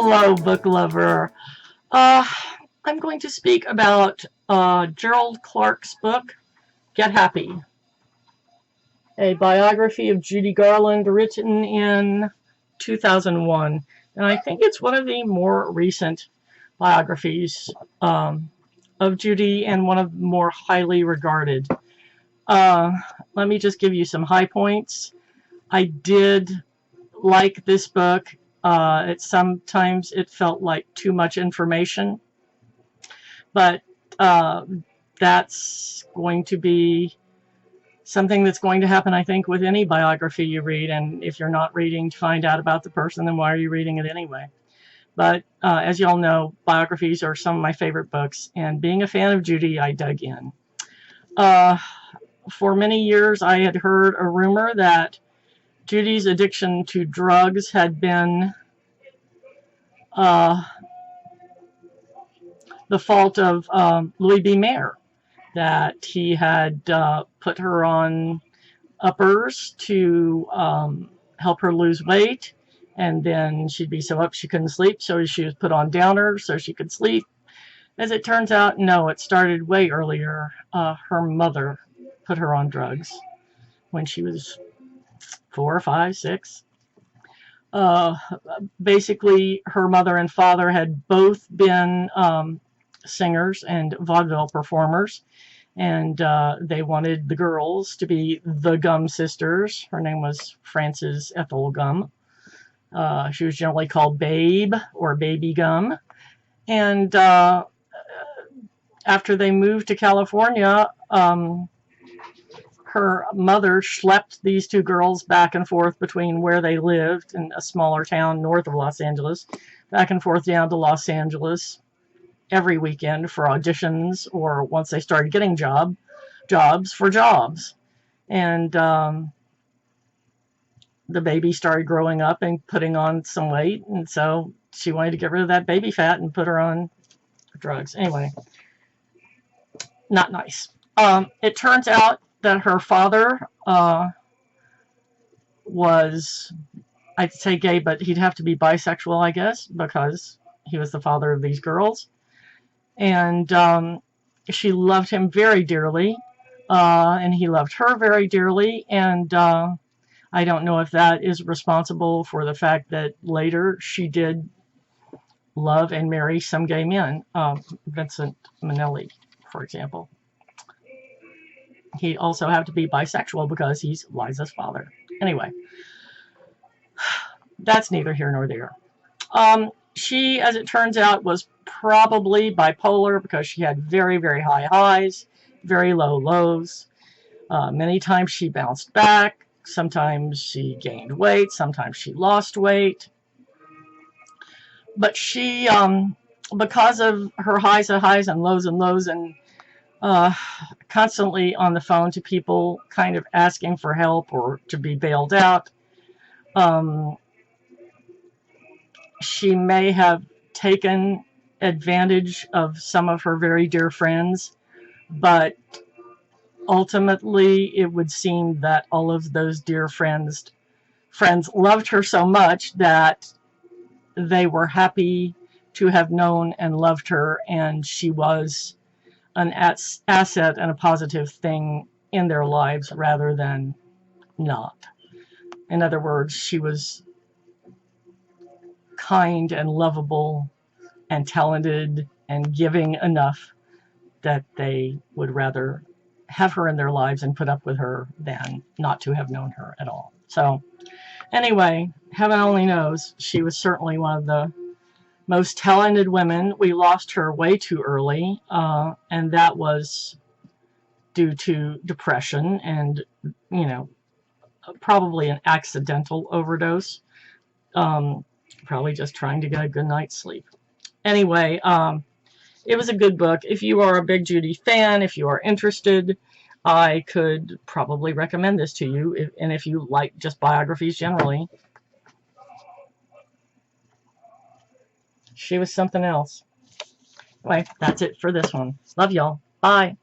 Hello, book lover. Uh, I'm going to speak about Gerald Clarke's book, Get Happy, a biography of Judy Garland written in 2001. And I think it's one of the more recent biographies of Judy and one of the more highly regarded. Uh, Let me just give you some high points. I did like this book. Sometimes it felt like too much information, but that's going to be something that's going to happen, I think, with any biography you read. And if you're not reading to find out about the person, then why are you reading it anyway? But as you all know, biographies are some of my favorite books, and being a fan of Judy, I dug in. For many years, I had heard a rumor that Judy's addiction to drugs had been the fault of Louis B. Mayer, that he had put her on uppers to help her lose weight, and then she'd be so up she couldn't sleep, so she was put on downers so she could sleep. As it turns out, no, it started way earlier. Her mother put her on drugs when she was 4, 5, 6. Basically, her mother and father had both been singers and vaudeville performers, and they wanted the girls to be the Gum sisters. Her name was Frances Ethel Gum. She was generally called Babe or Baby Gum. And after they moved to California, her mother schlepped these two girls back and forth between where they lived in a smaller town north of Los Angeles, back and forth down to Los Angeles every weekend for auditions, or once they started getting jobs for jobs. And the baby started growing up and putting on some weight, and so she wanted to get rid of that baby fat and put her on drugs. Anyway, not nice. It turns out that her father was, I'd say gay, but he'd have to be bisexual, I guess, because he was the father of these girls. And she loved him very dearly, and he loved her very dearly. And I don't know if that is responsible for the fact that later she did love and marry some gay men. Vincent Minnelli, for example. He'd also have to be bisexual because he's Liza's father. Anyway, that's neither here nor there. She, as it turns out, was probably bipolar because she had very, very high highs, very low lows. Many times she bounced back. Sometimes she gained weight. Sometimes she lost weight. But she, because of her highs and lows and constantly on the phone to people kind of asking for help or to be bailed out, she may have taken advantage of some of her very dear friends, but ultimately it would seem that all of those dear friends loved her so much that they were happy to have known and loved her, and she was an asset and a positive thing in their lives rather than not. In other words, she was kind and lovable and talented and giving enough that they would rather have her in their lives and put up with her than not to have known her at all. So anyway, heaven only knows, she was certainly one of the most talented women. We lost her way too early, and that was due to depression and, probably an accidental overdose. Probably just trying to get a good night's sleep. Anyway, it was a good book. If you are a big Judy fan, if you are interested, I could probably recommend this to you. And if you like just biographies generally, she was something else. Anyway, that's it for this one. Love y'all. Bye.